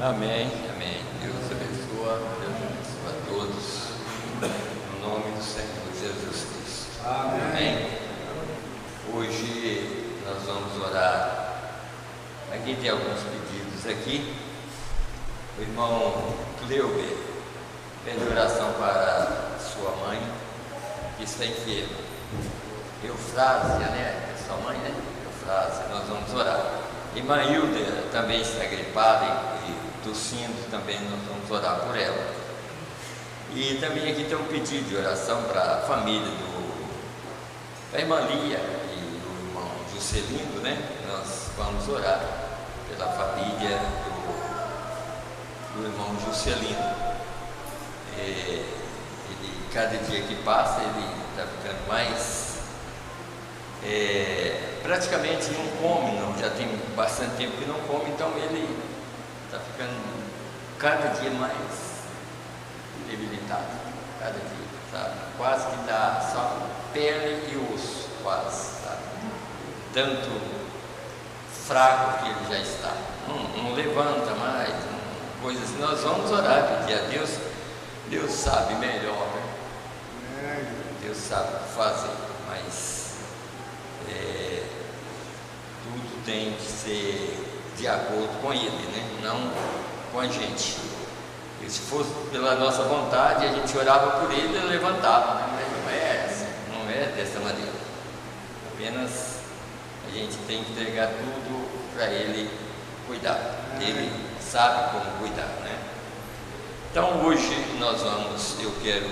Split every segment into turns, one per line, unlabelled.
Amém, amém. Deus abençoa a todos, no nome do Senhor Jesus Cristo. Amém. Hoje nós vamos orar. Aqui tem alguns pedidos aqui. O irmão Cleuber pede oração para sua mãe, que está enferma. Eufrásia, né? É sua mãe, né? Eufrásia, nós vamos orar. Irmã Hilda também está gripada e tossindo, também nós vamos orar por ela. E também aqui tem um pedido de oração para a família da irmã Lia e do irmão Juscelino, né? Nós vamos orar pela família do irmão Juscelino. Ele, cada dia que passa, ele está ficando mais... praticamente não come, não, já tem bastante tempo que não come, então ele está ficando cada dia mais debilitado, cada dia, sabe? Quase que dá só pele e osso, quase, sabe? Tanto fraco que ele já está, não levanta mais, coisas assim. Nós vamos orar, pedir a Deus, Deus sabe melhor, né? Deus sabe o que fazer, mas tudo tem que ser de acordo com ele, né? Não com a gente. E se fosse pela nossa vontade, a gente orava por ele e levantava, né? Mas não é assim, não é dessa maneira. Apenas a gente tem que entregar tudo para ele cuidar. Ele sabe como cuidar, né? Então hoje eu quero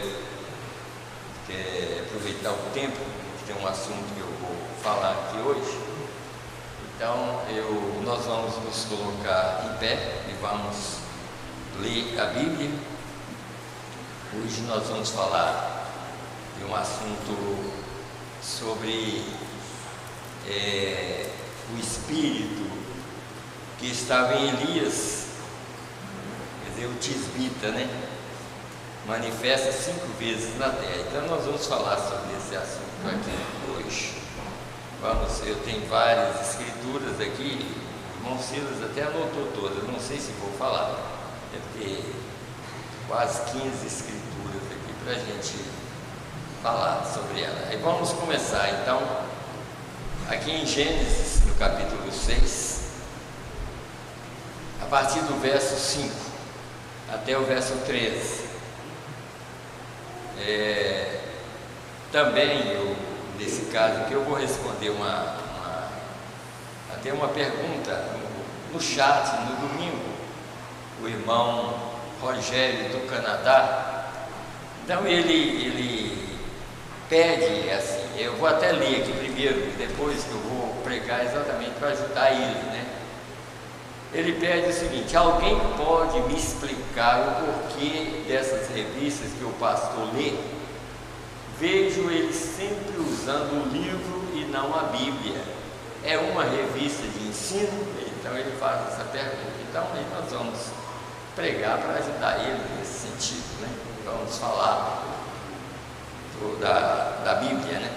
aproveitar o tempo, que tem um assunto que eu vou falar aqui hoje. Então nós vamos nos colocar em pé e vamos ler a Bíblia. Hoje nós vamos falar de um assunto sobre o Espírito que estava em Elias, quer dizer, o tisbita, né? Manifesta 5 vezes na terra. Então nós vamos falar sobre esse assunto aqui hoje. Eu tenho várias escrituras aqui, o irmão Silas até anotou todas, não sei se vou falar, deve ter quase 15 escrituras aqui para a gente falar sobre ela. Aí vamos começar então, aqui em Gênesis, no capítulo 6, a partir do verso 5 até o verso 13. Também nesse caso aqui eu vou responder até uma pergunta no chat no domingo, o irmão Rogério do Canadá. Então ele pede assim, eu vou até ler aqui primeiro, depois que eu vou pregar exatamente para ajudar ele, né? Ele pede o seguinte: alguém pode me explicar o porquê dessas revistas que o pastor lê? Vejo ele sempre usando o livro e não a Bíblia. É uma revista de ensino? Então ele faz essa pergunta. Então aí nós vamos pregar para ajudar ele nesse sentido, né? Vamos falar da Bíblia, né?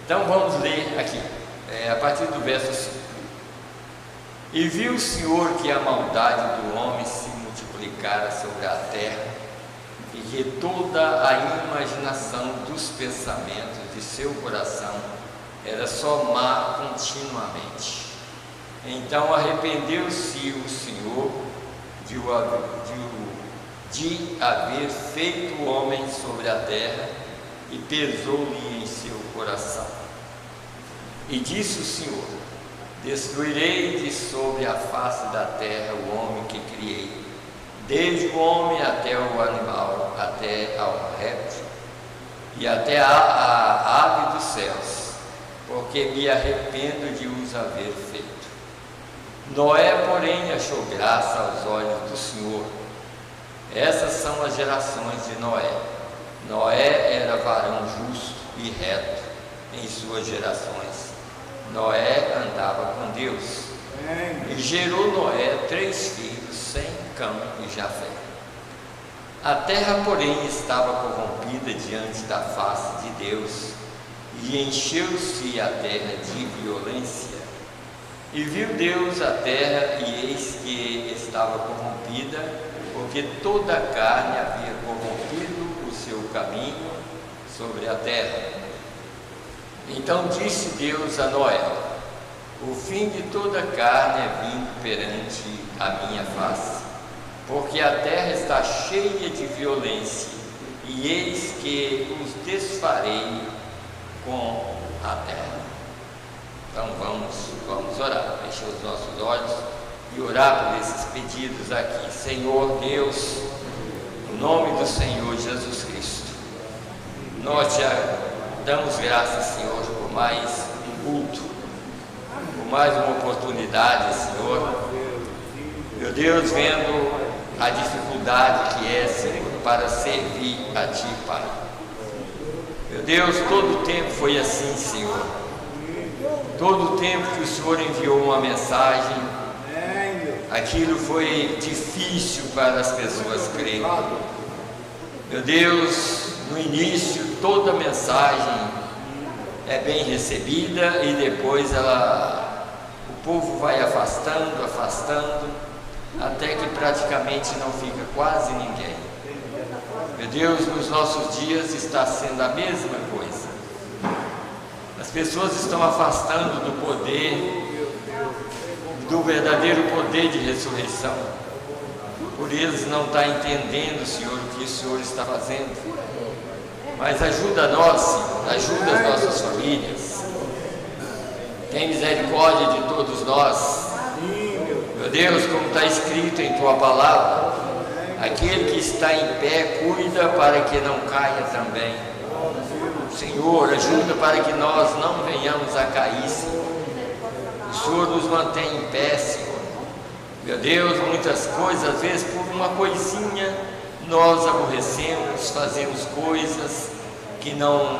Então vamos ler aqui, a partir do verso 5. E viu o Senhor que a maldade do homem se multiplicara sobre a terra, e que toda a imaginação dos pensamentos de seu coração era só má continuamente. Então arrependeu-se o Senhor de haver feito o homem sobre a terra, e pesou-lhe em seu coração. E disse o Senhor: destruirei de sobre a face da terra o homem que criei, desde o homem até o animal, até ao réptil e até a ave dos céus, porque me arrependo de os haver feito. Noé, porém, achou graça aos olhos do Senhor. Essas são as gerações de Noé. Noé era varão justo e reto em suas gerações. Noé andava com Deus. E gerou Noé 3 filhos, Sem, Cã e Jafé. A terra, porém, estava corrompida diante da face de Deus, e encheu-se a terra de violência. E viu Deus a terra, e eis que estava corrompida, porque toda a carne havia corrompido o seu caminho sobre a terra. Então disse Deus a Noé: o fim de toda a carne é vindo perante a minha face, porque a terra está cheia de violência, e eis que os desfarei com a terra. Então vamos orar, fechar os nossos olhos e orar por esses pedidos aqui. Senhor Deus, no nome do Senhor Jesus Cristo, nós te damos graças, Senhor, por mais um culto, por mais uma oportunidade, Senhor. Meu Deus, vendo a dificuldade que é, Senhor, para servir a Ti, Pai. Meu Deus, todo o tempo foi assim, Senhor. Todo o tempo que o Senhor enviou uma mensagem, aquilo foi difícil para as pessoas crerem. Meu Deus, no início toda mensagem é bem recebida e depois o povo vai afastando, até que praticamente não fica quase ninguém. Meu Deus, nos nossos dias está sendo a mesma coisa. As pessoas estão afastando do poder, do verdadeiro poder de ressurreição. Por eles não estar entendendo, Senhor, o que o Senhor está fazendo. Mas ajuda nós, Senhor, ajuda as nossas famílias. Tem misericórdia de todos nós. Meu Deus, como está escrito em Tua palavra, aquele que está em pé, cuida para que não caia também. Senhor, ajuda para que nós não venhamos a cair, Senhor. O Senhor nos mantém em pé, Senhor. Meu Deus, muitas coisas, às vezes por uma coisinha, nós aborrecemos, fazemos coisas que não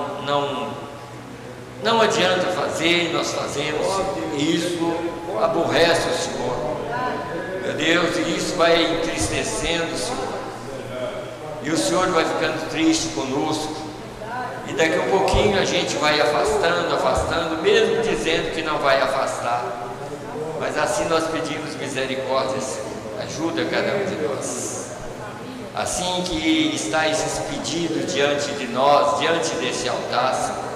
adianta fazer, nós fazemos, e isso aborrece o Senhor. Meu Deus, e isso vai entristecendo, Senhor. E o Senhor vai ficando triste conosco. E daqui a um pouquinho a gente vai afastando, mesmo dizendo que não vai afastar. Mas assim nós pedimos misericórdia, Senhor. Ajuda cada um de nós. Assim que está esses pedidos diante de nós, diante desse altar, Senhor.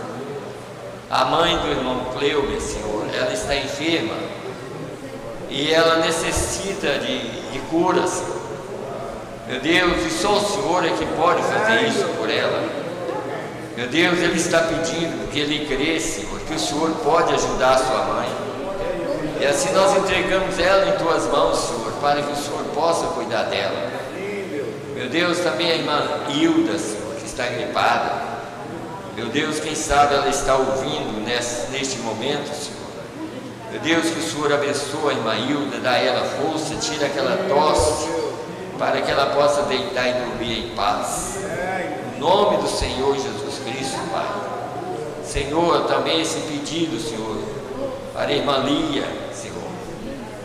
A mãe do irmão Cleuber, Senhor, ela está enferma. E ela necessita de cura, Senhor. Meu Deus, e só o Senhor é que pode fazer isso por ela. Meu Deus, ele está pedindo, porque ele crê, Senhor, que o Senhor pode ajudar a sua mãe. E assim nós entregamos ela em Tuas mãos, Senhor, para que o Senhor possa cuidar dela. Meu Deus, também a irmã Hilda, Senhor, que está gripada. Meu Deus, quem sabe ela está ouvindo neste momento, Senhor. Meu Deus, que o Senhor abençoe a irmã Hilda, dá a ela força, tira aquela tosse, para que ela possa deitar e dormir em paz. Em nome do Senhor Jesus Cristo, Pai. Senhor, também esse pedido, Senhor, para a irmã Lia, Senhor,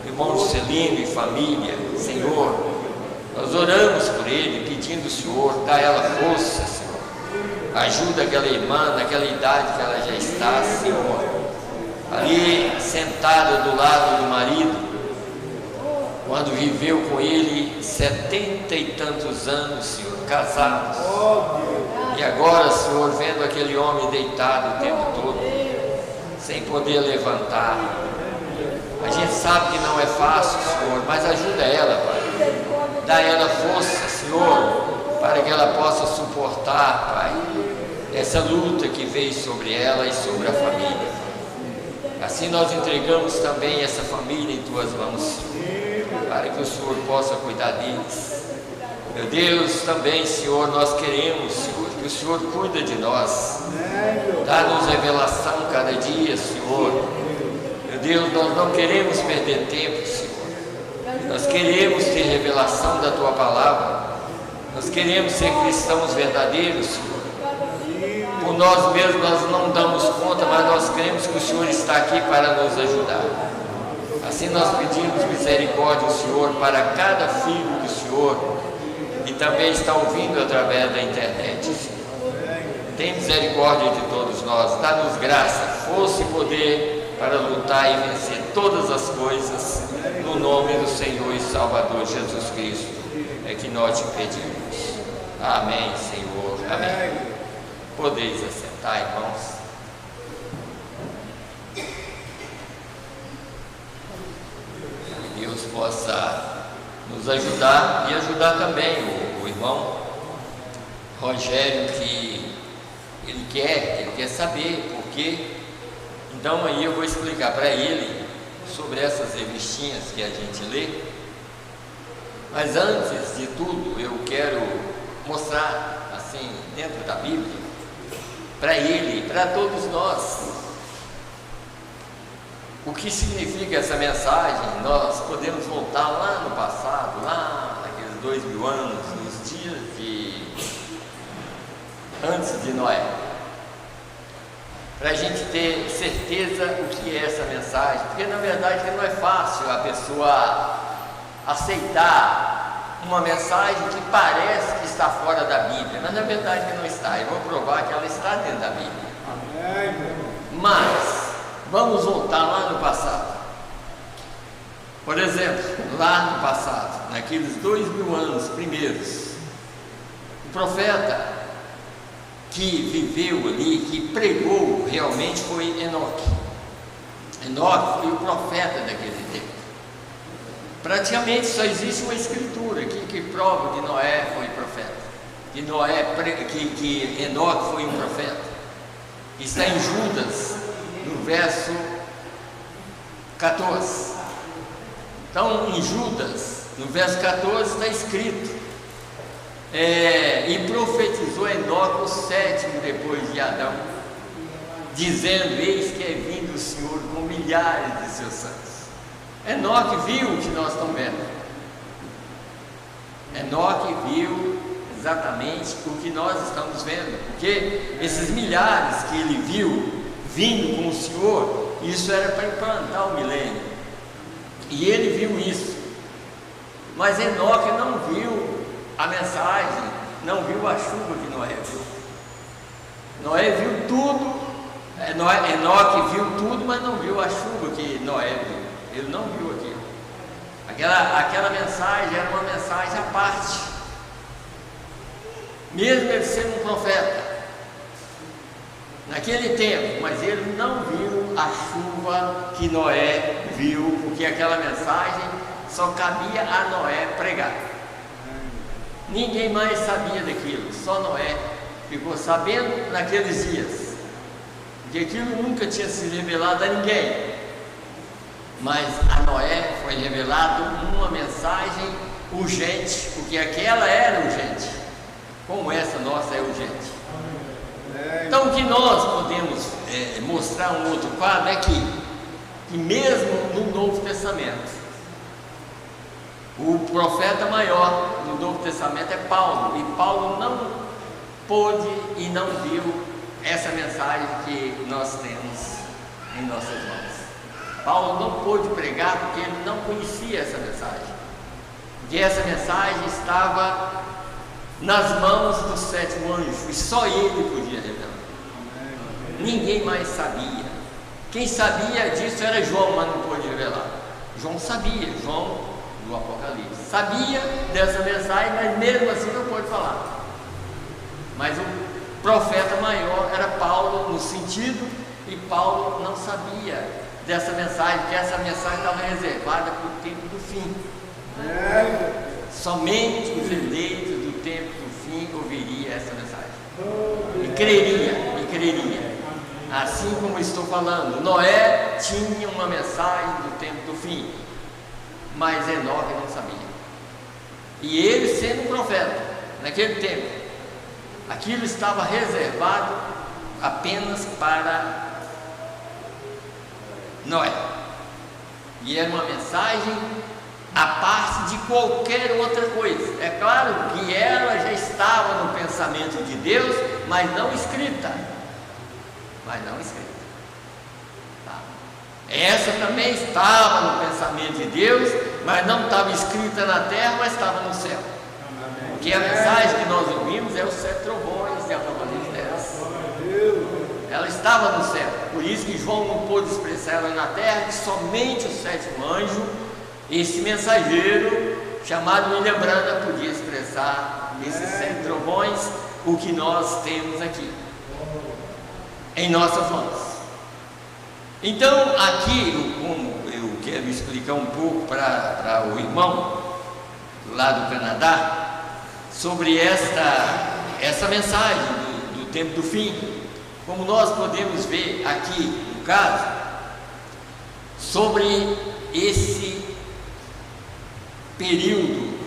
irmão Juscelino e família, Senhor, nós oramos por ele, pedindo, Senhor, dá a ela força, Senhor. Ajuda aquela irmã, naquela idade que ela já está, Senhor, ali sentada do lado do marido, quando viveu com ele 70 e tantos anos, Senhor, casados. E agora, Senhor, vendo aquele homem deitado o tempo todo, sem poder levantar. A gente sabe que não é fácil, Senhor, mas ajuda ela, Pai. Dá a ela força, Senhor, para que ela possa suportar, Pai, essa luta que veio sobre ela e sobre a família. Assim nós entregamos também essa família em Tuas mãos, Senhor, para que o Senhor possa cuidar deles. Meu Deus, também, Senhor, nós queremos, Senhor, que o Senhor cuida de nós. Dá-nos revelação cada dia, Senhor. Meu Deus, nós não queremos perder tempo, Senhor. Nós queremos ter revelação da Tua palavra. Nós queremos ser cristãos verdadeiros, Senhor. Por nós mesmos nós não damos conta, mas nós cremos que o Senhor está aqui para nos ajudar. Assim nós pedimos misericórdia ao Senhor para cada filho do Senhor que também está ouvindo através da internet, Senhor. Tem misericórdia de todos nós, dá-nos graça, força e poder para lutar e vencer todas as coisas, no nome do Senhor e Salvador Jesus Cristo, é que nós te pedimos. Amém, Senhor. Amém. Podeis assentar, irmãos. Que Deus possa nos ajudar e ajudar também o irmão Rogério, que ele quer saber por quê. Então aí eu vou explicar para ele sobre essas revistinhas que a gente lê. Mas antes de tudo, eu quero mostrar, assim, dentro da Bíblia, para ele, para todos nós, o que significa essa mensagem. Nós podemos voltar lá no passado, lá naqueles 2000 anos, nos dias antes de Noé, para a gente ter certeza o que é essa mensagem, porque na verdade não é fácil a pessoa aceitar uma mensagem que parece que está fora da Bíblia, mas na verdade não está. Eu vou provar que ela está dentro da Bíblia. Mas vamos voltar lá no passado. Por exemplo, lá no passado, naqueles 2000 anos primeiros, o profeta que viveu ali, que pregou realmente, foi Enoque. Enoque foi o profeta daquele tempo. Praticamente só existe uma escritura aqui que prova que Noé foi profeta, que Enoque foi um profeta. Está em Judas, no verso 14. Então, em Judas, no verso 14, está escrito: e profetizou Enoque o sétimo depois de Adão, dizendo: eis que é vindo o Senhor com milhares de seus santos. Enoque viu o que nós estamos vendo. Enoque viu exatamente o que nós estamos vendo, porque esses milhares que ele viu vindo com o Senhor, isso era para implantar o milênio, e ele viu isso. Mas Enoque não viu a mensagem, não viu a chuva que Noé viu. Noé viu tudo, Enoque viu tudo, mas não viu a chuva que Noé viu. Ele não viu aquilo. Aquela mensagem era uma mensagem à parte, mesmo ele sendo um profeta naquele tempo, mas ele não viu a chuva que Noé viu, porque aquela mensagem só cabia a Noé pregar. Ninguém mais sabia daquilo, só Noé ficou sabendo naqueles dias, que aquilo nunca tinha sido revelado a ninguém. Mas a Noé foi revelado uma mensagem urgente, porque aquela era urgente, como essa nossa é urgente. Então o que nós podemos mostrar um outro quadro é que mesmo no Novo Testamento, o profeta maior do Novo Testamento é Paulo, e Paulo não pôde e não viu essa mensagem que nós temos em nossas mãos. Paulo não pôde pregar porque ele não conhecia essa mensagem, porque essa mensagem estava nas mãos do sétimo anjo, e só ele podia revelar. Ninguém mais sabia. Quem sabia disso era João, mas não pôde revelar. João sabia, João do Apocalipse sabia dessa mensagem, mas mesmo assim não pôde falar. Mas o profeta maior era Paulo, no sentido, e Paulo não sabia dessa mensagem, porque essa mensagem estava reservada para o tempo do fim. Somente os eleitos do tempo do fim ouviriam essa mensagem e creria. Assim como estou falando, Noé tinha uma mensagem do tempo do fim, mas Enoque não sabia. E ele, sendo um profeta naquele tempo, aquilo estava reservado apenas para Noé, e era uma mensagem à parte de qualquer outra coisa. É claro que ela já estava no pensamento de Deus, mas não escrita. Tá? Essa também estava no pensamento de Deus, mas não estava escrita na terra, mas estava no céu. Porque a mensagem que nós ouvimos é os 7 trovões de Apocalipse 10. ela estava no céu. Por isso que João não pôde expressar ela na terra, que somente o sétimo anjo, esse mensageiro chamado William Branham, podia expressar nesses 7 trovões o que nós temos aqui em nossas mãos. Então, aqui, como eu quero explicar um pouco para o irmão lá do Canadá sobre essa mensagem do tempo do fim, como nós podemos ver aqui no caso, sobre esse período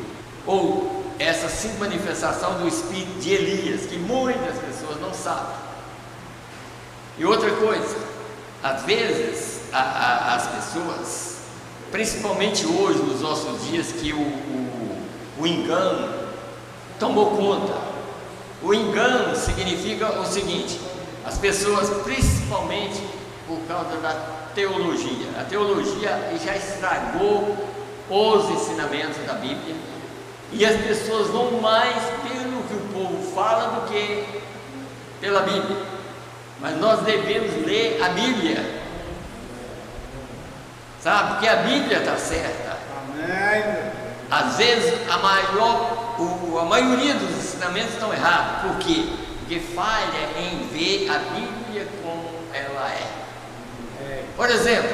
ou essa 5 manifestação do Espírito de Elias, que muitas pessoas não sabem. E outra coisa, às vezes as pessoas, principalmente hoje nos nossos dias, que o engano tomou conta. O engano significa o seguinte: as pessoas, principalmente por causa da teologia, a teologia já estragou os ensinamentos da Bíblia, e as pessoas vão mais pelo que o povo fala do que pela Bíblia. Mas nós devemos ler a Bíblia, sabe? Porque a Bíblia está certa.
Amém.
Às vezes a maioria dos ensinamentos estão errados. Por quê? Porque falha em ver a Bíblia como ela é. Por exemplo,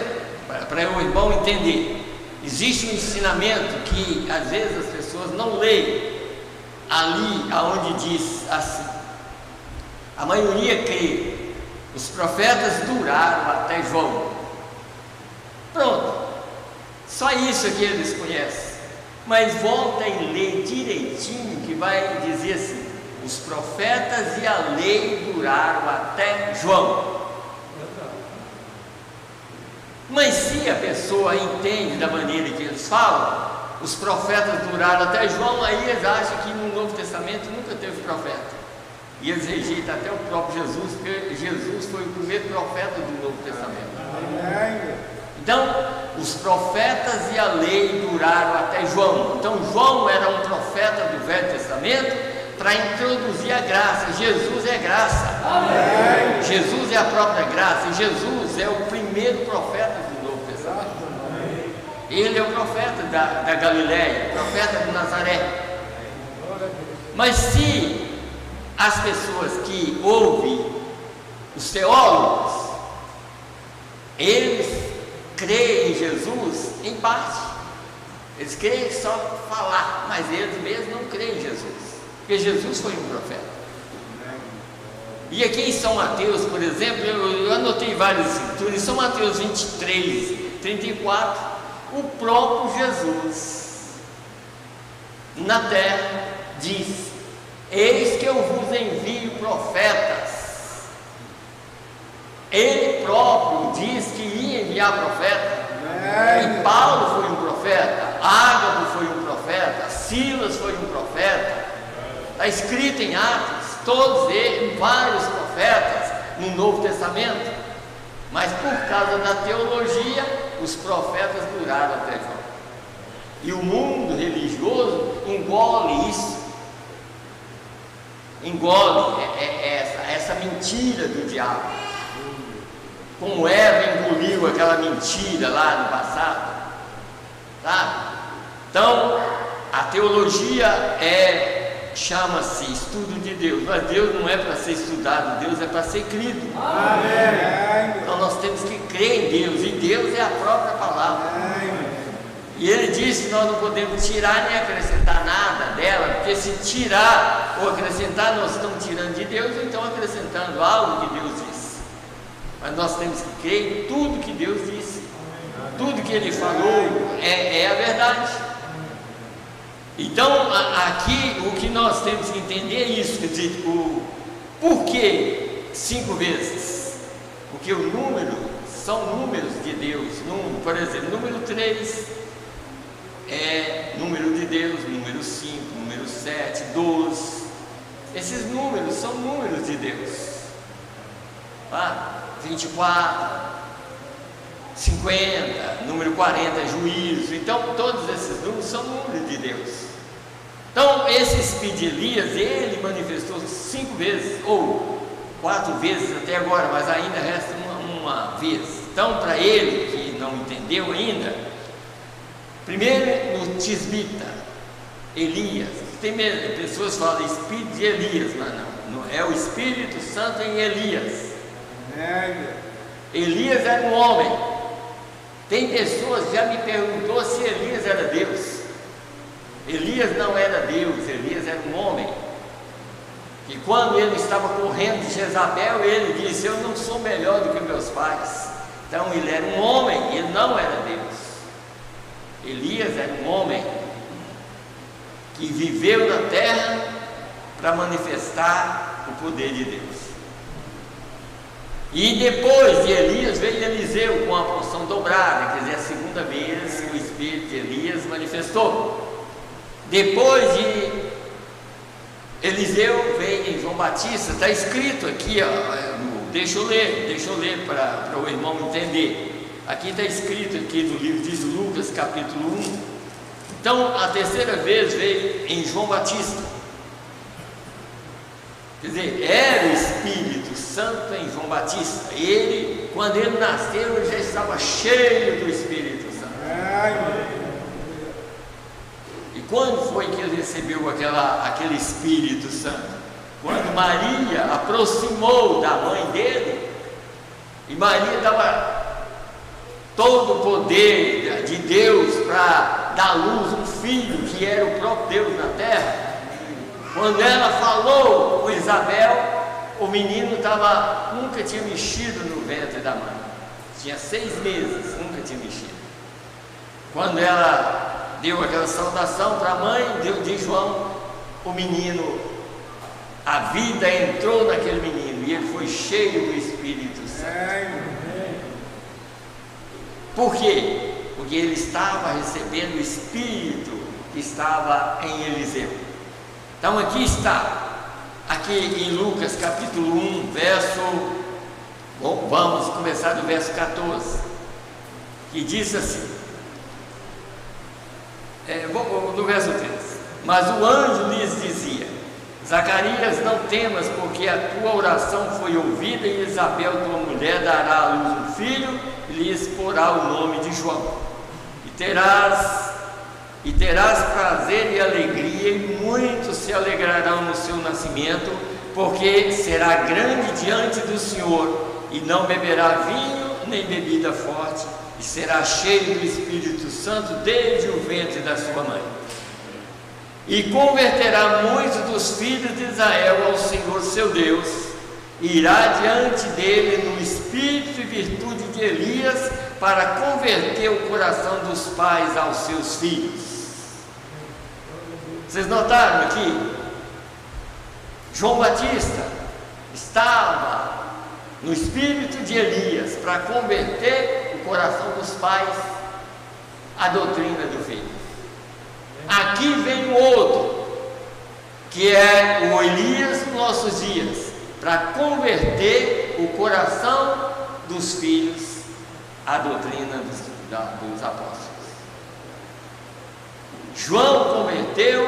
para o irmão entender, existe um ensinamento que às vezes as pessoas não leem ali aonde diz assim. A maioria crê, os profetas duraram até João. Pronto, só isso que eles conhecem. Mas volta e lê direitinho, que vai dizer assim: os profetas e a lei duraram até João. Mas se a pessoa entende da maneira que eles falam, os profetas duraram até João, aí eles acham que no Novo Testamento nunca teve profeta. E eles rejeitam até o próprio Jesus, porque Jesus foi o primeiro profeta do Novo Testamento. Então, os profetas e a lei duraram até João. Então, João era um profeta do Velho Testamento para introduzir a graça. Jesus é graça. Amém. Jesus é a própria graça. E Jesus é o primeiro profeta do Novo Testamento. Amém. Ele é o profeta da Galileia, profeta de Nazaré. Mas se as pessoas que ouvem os teólogos, eles creem em Jesus em parte. Eles creem só falar, mas eles mesmos não creem em Jesus, porque Jesus foi um profeta. E aqui em São Mateus, por exemplo, eu anotei várias escrituras. Em São Mateus 23, 34, o próprio Jesus na terra diz: eis que eu vos envio profetas. Ele próprio diz que ia enviar profeta. E Paulo foi um profeta, Ágabo foi um profeta, Silas foi um profeta. Está escrito em Atos, todos eles, vários profetas no Novo Testamento. Mas por causa da teologia, os profetas duraram até João. E o mundo religioso engole isso. Engole essa mentira do diabo. Como Eva engoliu aquela mentira lá no passado, tá? Então, a teologia chama-se estudo de Deus, mas Deus não é para ser estudado, Deus é para ser crido. Amém. Então nós temos que crer em Deus, e Deus é a própria palavra. Amém. E Ele disse que nós não podemos tirar nem acrescentar nada dela, porque se tirar ou acrescentar, nós estamos tirando de Deus, ou então acrescentando algo que Deus disse. Mas nós temos que crer em tudo que Deus disse. Tudo que Ele falou é a verdade. Então, aqui o que nós temos que entender é isso, quer dizer, por que 5 vezes? Porque o número são números de Deus. Por exemplo, número 3 é número de Deus, número 5, número 7, 12. Esses números são números de Deus. 24, 50, número 40 é juízo. Então todos esses números são números de Deus. Então esse Espírito de Elias, ele manifestou 5 vezes, ou 4 vezes até agora, mas ainda resta uma vez. Então, para ele que não entendeu ainda, primeiro no tisbita, Elias. Tem pessoas que falam espírito de Elias, mas não é o Espírito Santo em Elias. Elias era um homem. Tem pessoas que já me perguntou se Elias era Deus. Elias não era Deus, Elias era um homem. E quando ele estava correndo de Jezabel, ele disse: eu não sou melhor do que meus pais. Então ele era um homem, ele não era Deus. Elias era um homem que viveu na terra para manifestar o poder de Deus. E depois de Elias veio Eliseu com a porção dobrada, quer dizer, a segunda vez que o espírito de Elias manifestou. Depois de Eliseu veio em João Batista, está escrito aqui, deixa eu ler para o irmão entender. Aqui está escrito aqui no livro de Lucas, capítulo 1. Então, a terceira vez veio em João Batista. Quer dizer, era o Espírito Santo em João Batista. Ele, quando ele nasceu, ele já estava cheio do Espírito Santo. E quando foi que ele recebeu aquele Espírito Santo? Quando Maria aproximou da mãe dele, e Maria dava todo o poder de Deus para dar à luz um filho que era o próprio Deus na terra. Quando ela falou com Isabel, o menino nunca tinha mexido no ventre da mãe. Tinha 6 meses, nunca tinha mexido. Quando ela deu aquela saudação para a mãe de João, o menino, a vida entrou naquele menino e ele foi cheio do Espírito Santo. Por quê? Porque ele estava recebendo o Espírito que estava em Eliseu. Então aqui está, aqui em Lucas capítulo 1, vamos começar do verso 14, que diz assim, no verso 13: mas o anjo lhes dizia: Zacarias, não temas, porque a tua oração foi ouvida, e Isabel, tua mulher, dará à luz um filho, e lhes porá o nome de João. E terás prazer e alegria, e muitos se alegrarão no seu nascimento, porque será grande diante do Senhor, e não beberá vinho nem bebida forte, e será cheio do Espírito Santo desde o ventre da sua mãe. E converterá muitos dos filhos de Israel ao Senhor seu Deus, e irá diante dele no espírito e virtude de Elias, para converter o coração dos pais aos seus filhos. Vocês notaram aqui? João Batista estava no espírito de Elias para converter o coração dos pais à doutrina do filho. Aqui vem o outro, que é o Elias dos nossos dias, para converter o coração dos filhos à doutrina dos apóstolos. João converteu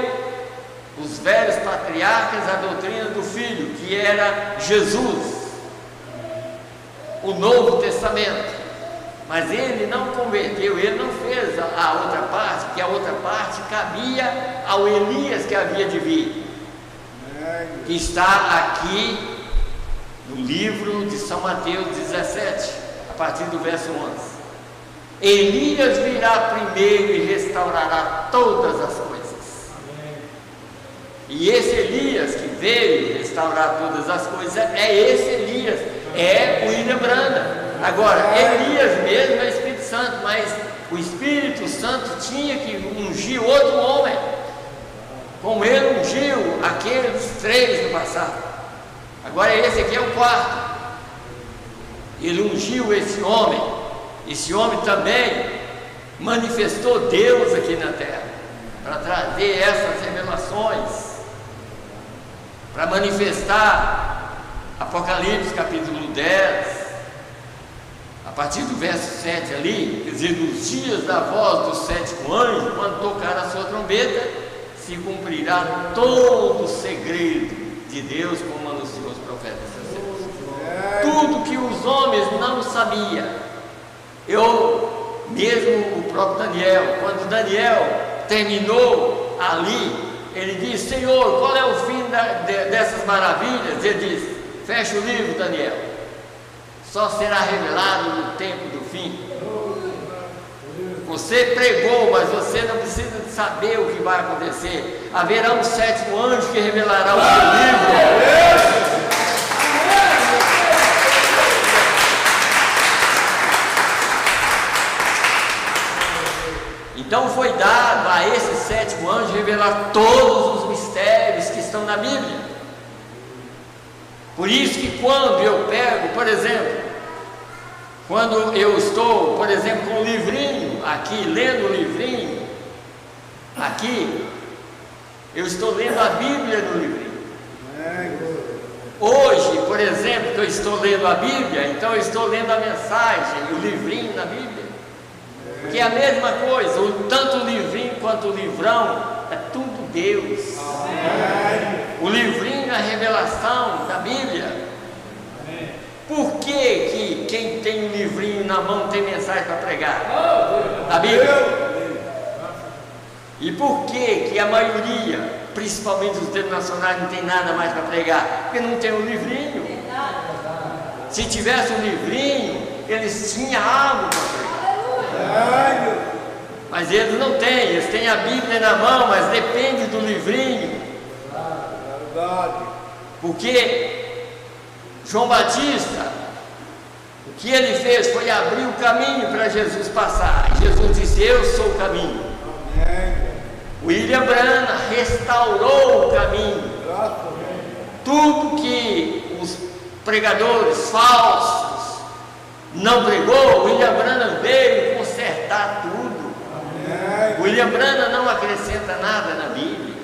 os velhos patriarcas à doutrina do Filho, que era Jesus, o Novo Testamento. Mas ele não converteu, ele não fez a outra parte, porque a outra parte cabia ao Elias que havia de vir, que está aqui no livro de São Mateus 17, a partir do verso 11. Elias virá primeiro e restaurará todas as coisas. E esse Elias que veio restaurar todas as coisas é esse Elias, é o William Branham. Agora, Elias mesmo é o Espírito Santo, mas o Espírito Santo tinha que ungir outro homem, como ele ungiu aqueles 3 no passado. Agora esse aqui é o 4. Ele ungiu esse homem também manifestou Deus aqui na terra, para trazer essas revelações, para manifestar Apocalipse capítulo 10, a partir do verso 7 ali, quer dizer, nos dias da voz do 7º anjo, quando tocar a sua trombeta, se cumprirá todo o segredo de Deus, como anunciou os profetas. tudo que os homens não sabiam. Mesmo o próprio Daniel, quando Daniel terminou ali, ele disse: Senhor, qual é o fim dessas maravilhas? Ele disse: fecha o livro, Daniel, só será revelado no tempo do fim. Você pregou, mas você não precisa de saber o que vai acontecer. Haverá um 7º anjo que revelará o seu livro. Então foi dado a esse 7º anjo revelar todos os mistérios que estão na Bíblia. Por isso que quando eu pego, por exemplo, quando eu estou, por exemplo, com um livrinho aqui, lendo o livrinho, aqui, eu estou lendo a Bíblia no livrinho. Hoje, por exemplo, que eu estou lendo a Bíblia, então eu estou lendo a mensagem, o livrinho na Bíblia. Que é a mesma coisa, tanto o livrinho quanto o livrão, é tudo Deus. O livrinho é a revelação da Bíblia. Por que quem tem um livrinho na mão tem mensagem para pregar? Da Bíblia. E por que a maioria, principalmente os denominacionais, não tem nada mais para pregar? Porque não tem um livrinho. Se tivesse um livrinho, eles tinham algo para pregar. Mas eles não têm, eles têm a Bíblia na mão, mas depende do livrinho. Porque João Batista, o que ele fez foi abrir o caminho para Jesus passar. Jesus disse: eu sou o caminho. William Branham restaurou o caminho. Tudo que os pregadores falsos não pregou, William Branham veio consertar tudo. William Branham não acrescenta nada na Bíblia.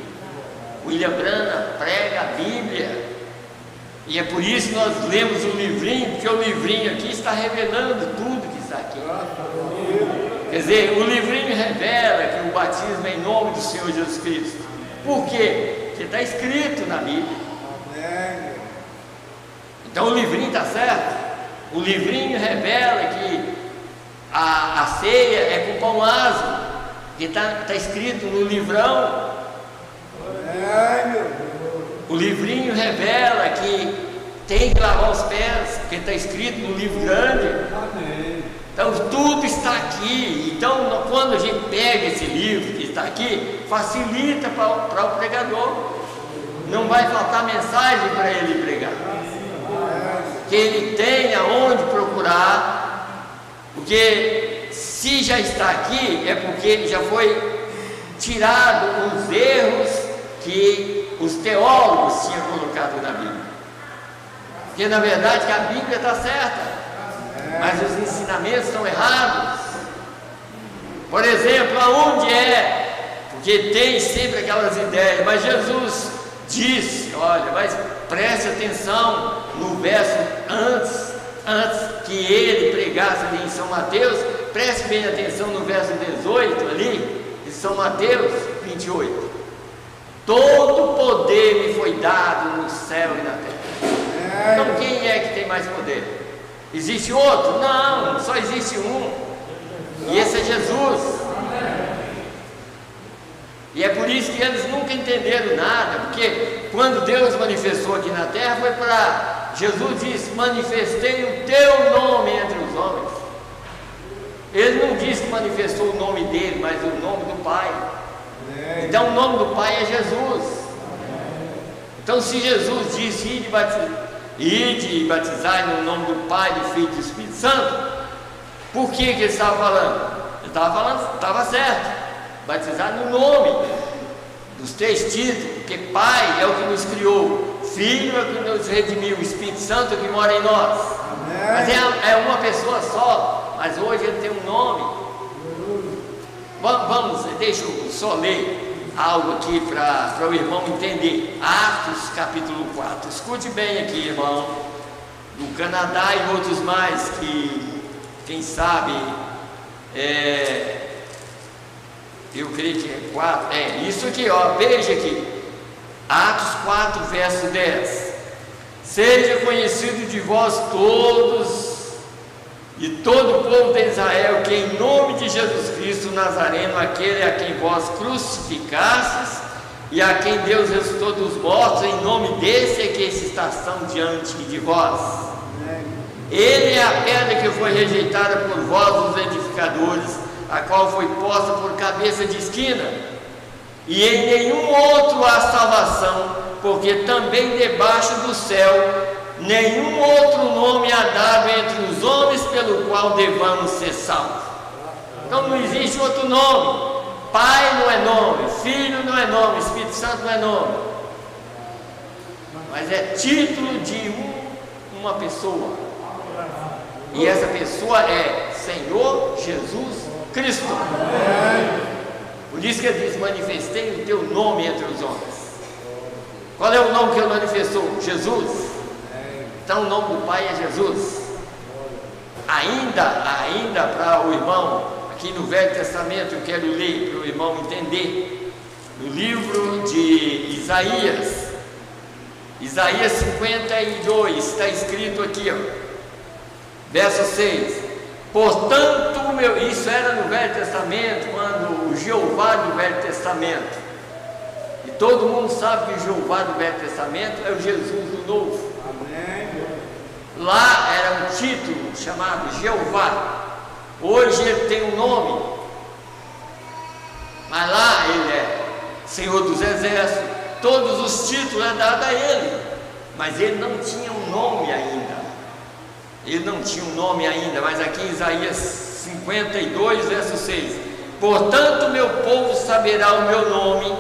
William Branham prega a Bíblia. E é por isso que nós lemos o livrinho, porque o livrinho aqui está revelando tudo que está aqui. Quer dizer, o livrinho revela que o batismo é em nome do Senhor Jesus Cristo. Por quê? Porque está escrito na Bíblia. Então o livrinho está certo. O livrinho revela que a ceia é com pão aso, que está escrito no livrão. O livrinho revela que tem que lavar os pés, porque está escrito no livro grande. Então tudo está aqui. Então quando a gente pega esse livro que está aqui, facilita para o pregador. Não vai faltar mensagem para ele pregar. Que ele tenha onde procurar, porque se já está aqui, é porque já foi tirado os erros que os teólogos tinham colocado na Bíblia. Porque na verdade que a Bíblia está certa, mas os ensinamentos estão errados. Por exemplo, aonde é? Porque tem sempre aquelas ideias, mas Jesus disse, olha, mas preste atenção no verso antes que ele pregasse ali em São Mateus, preste bem atenção no verso 18 ali, de São Mateus 28. Todo poder me foi dado no céu e na terra. Então quem é que tem mais poder? Existe outro? Não, só existe um. E esse é Jesus. E é por isso que eles nunca entenderam nada, porque quando Deus manifestou aqui na terra, foi para... Jesus disse: manifestei o teu nome entre os homens. Ele não disse que manifestou o nome dele, mas o nome do Pai. Então o nome do Pai é Jesus. Então se Jesus disse: ide e batizar no nome do Pai, do Filho e do Espírito Santo, por que ele estava falando? Ele estava falando, estava certo. Batizar no nome dos 3 títulos, porque Pai é o que nos criou, Filho é o que nos redimiu, o Espírito Santo é o que mora em nós. Mas é uma pessoa só, mas hoje ele tem um nome. Vamos, deixa eu só ler algo aqui para o irmão entender. Atos capítulo 4, escute bem aqui, irmão. No Canadá e outros mais que, quem sabe, eu creio que é 4, isso aqui, ó, veja aqui, Atos 4, verso 10. seja conhecido de vós todos e todo o povo de Israel, que em nome de Jesus Cristo Nazareno, aquele a quem vós crucificastes e a quem Deus ressuscitou dos mortos, em nome desse é que esses estão diante de vós. Ele é a pedra que foi rejeitada por vós, os edificadores, a qual foi posta por cabeça de esquina, e em nenhum outro há salvação, porque também debaixo do céu nenhum outro nome há dado entre os homens pelo qual devamos ser salvos. Então não existe outro nome. Pai não é nome, Filho não é nome, Espírito Santo não é nome, mas é título de uma pessoa, e essa pessoa é Senhor Jesus Cristo. Por isso que ele diz: manifestei o teu nome entre os homens. Qual é o nome que ele manifestou? Jesus. Então o nome do Pai é Jesus. Ainda para o irmão, aqui no Velho Testamento, eu quero ler para o irmão entender, no livro de Isaías 52, está escrito aqui, verso 6: portanto, isso era no Velho Testamento, quando o Jeová do Velho Testamento, e todo mundo sabe que o Jeová do Velho Testamento é o Jesus do Novo. Amém. Lá era um título chamado Jeová. Hoje ele tem um nome, mas lá ele é Senhor dos Exércitos, todos os títulos é dado a ele, mas ele não tinha um nome ainda. Mas aqui em Isaías 52, verso 6: portanto meu povo saberá o meu nome,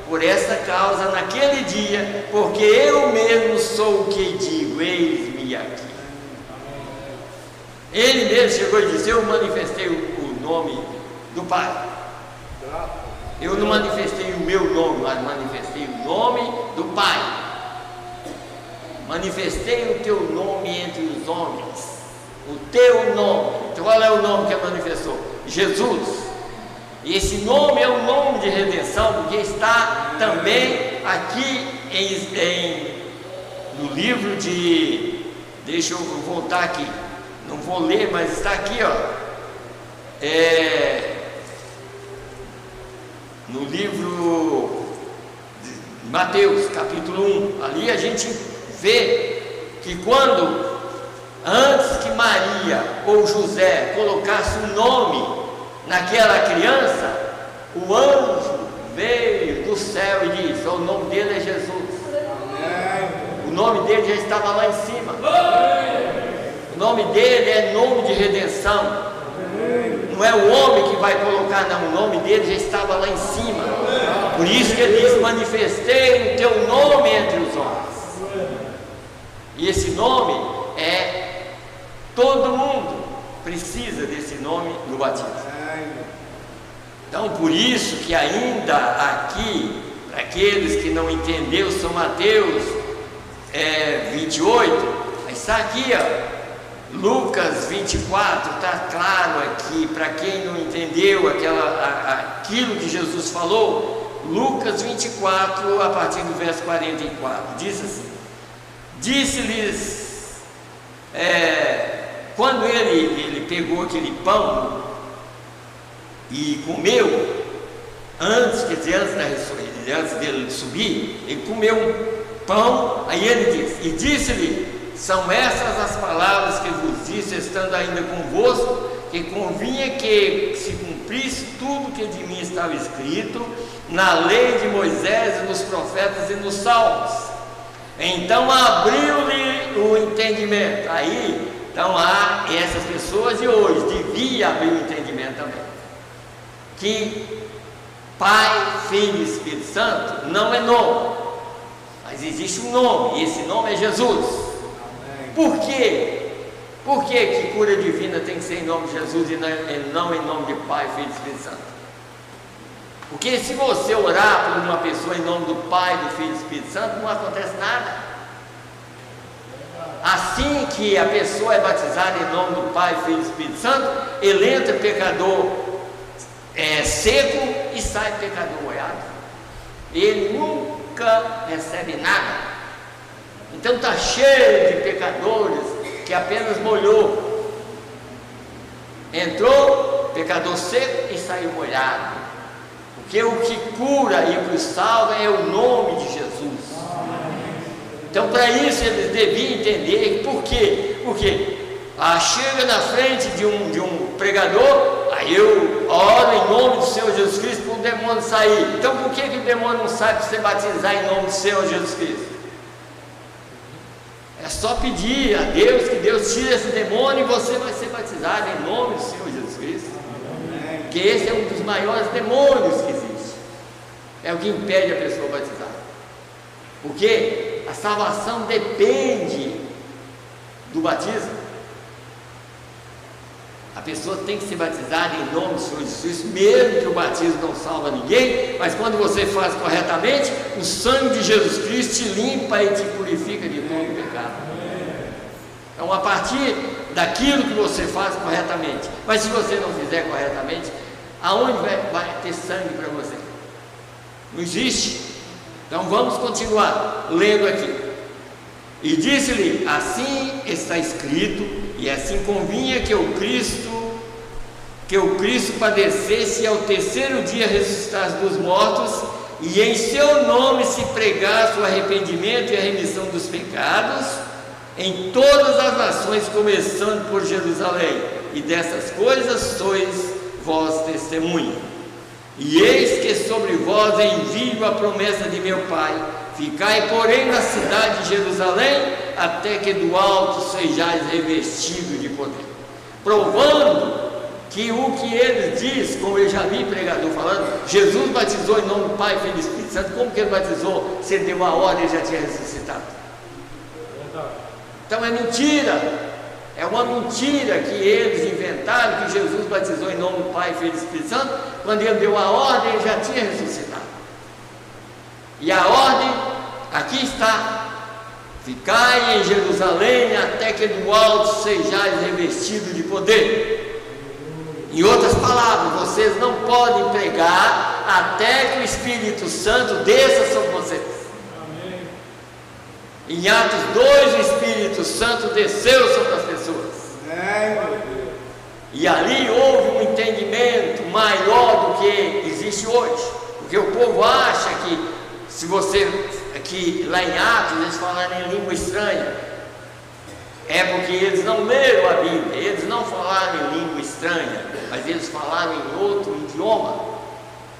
por essa causa naquele dia, porque eu mesmo sou o que digo, eis-me aqui. Ele mesmo chegou e disse: eu manifestei o nome do Pai. Eu não manifestei o meu nome, mas manifestei o nome do Pai. Manifestei o teu nome entre os homens, o teu nome. Então, qual é o nome que ele manifestou? Jesus. E esse nome é um nome de redenção, porque está também aqui no livro de... Deixa eu voltar aqui, não vou ler, mas está aqui, no livro de Mateus, capítulo 1. Ali a gente vê que antes que Maria ou José colocasse um nome naquela criança, o anjo veio do céu e disse: o nome dele é Jesus. O nome dele já estava lá em cima. O nome dele é nome de redenção. Não é o homem que vai colocar, não. O nome dele já estava lá em cima. Por isso que ele diz: manifestei o teu nome entre os homens. E esse nome todo mundo precisa desse nome no batismo. Então, por isso que ainda aqui, para aqueles que não entenderam São Mateus 28, está aqui, Lucas 24, está claro aqui, para quem não entendeu aquilo que Jesus falou. Lucas 24, a partir do verso 44, diz assim: disse-lhes, quando ele pegou aquele pão e comeu, antes dele subir, ele comeu um pão. Aí ele disse, e disse-lhe: são essas as palavras que vos disse, estando ainda convosco, que convinha que se cumprisse tudo que de mim estava escrito na lei de Moisés, e nos profetas e nos salmos. Então abriu-lhe o entendimento. Aí, então essas pessoas de hoje devia abrir o entendimento também, que Pai, Filho e Espírito Santo não é nome, mas existe um nome, e esse nome é Jesus. Amém. Por quê? Por que cura divina tem que ser em nome de Jesus e não em nome de Pai, Filho e Espírito Santo? Porque se você orar por uma pessoa em nome do Pai, do Filho e do Espírito Santo, não acontece nada. Assim que a pessoa é batizada em nome do Pai, Filho e Espírito Santo, ele entra pecador seco e sai pecador molhado. Ele nunca recebe nada. Então está cheio de pecadores que apenas molhou. Entrou, pecador seco, e saiu molhado. Porque o que cura e o que salva é o nome de Jesus. Então, para isso eles deviam entender. Por quê? Porque chega na frente de um pregador, aí eu oro em nome do Senhor Jesus Cristo para o demônio sair. Então, por que o demônio não sai para você batizar em nome do Senhor Jesus Cristo? É só pedir a Deus que Deus tire esse demônio e você vai ser batizado em nome do Senhor Jesus Cristo. Porque esse é um dos maiores demônios que existe. É o que impede a pessoa batizar. Porque a salvação depende do batismo. A pessoa tem que ser batizada em nome do Senhor Jesus, mesmo que o batismo não salva ninguém, mas quando você faz corretamente, o sangue de Jesus Cristo te limpa e te purifica de todo pecado. Então, a partir daquilo que você faz corretamente, mas se você não fizer corretamente, aonde vai ter sangue para você? Não existe. Então vamos continuar lendo aqui. E disse-lhe: assim está escrito, e assim convinha que o Cristo padecesse e ao terceiro dia ressuscitasse dos mortos, e em seu nome se pregasse o arrependimento e a remissão dos pecados em todas as nações, começando por Jerusalém. E dessas coisas sois vós testemunha. E eis que sobre vós envio a promessa de meu Pai. Ficai, porém, na cidade de Jerusalém, até que do alto sejais revestidos de poder. Provando que o que ele diz, como eu já vi pregador falando, Jesus batizou em nome do Pai, Filho e Espírito Santo. Como que ele batizou? Se ele deu uma ordem e já tinha ressuscitado. Então é mentira. É uma mentira que eles inventaram, que Jesus batizou em nome do Pai, Filho e Espírito Santo. Quando ele deu a ordem, ele já tinha ressuscitado. E a ordem, aqui está: ficai em Jerusalém até que do alto sejais revestidos de poder. Em outras palavras, vocês não podem pregar até que o Espírito Santo desça sobre vocês. Amém. Em Atos 2, o Espírito Santo desceu sobre as pessoas. E ali houve um entendimento maior do que existe hoje. Porque o povo acha que, se você, aqui lá em Atos, eles falaram em língua estranha, é porque eles não leram a Bíblia, eles não falaram em língua estranha, mas eles falaram em outro idioma.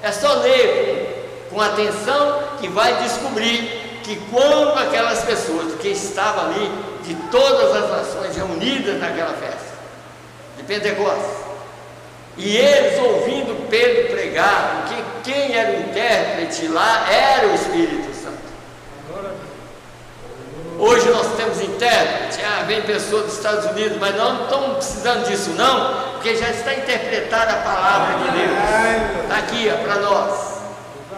É só ler com atenção que vai descobrir que quando aquelas pessoas que estavam ali, de todas as nações reunidas naquela festa de Pentecostes, e eles ouvindo Pedro pregar, porque quem era o intérprete lá era o Espírito Santo. Hoje nós temos intérprete, vem pessoa dos Estados Unidos, mas nós não estamos precisando disso não, porque já está interpretada a palavra de Deus, está aqui para nós.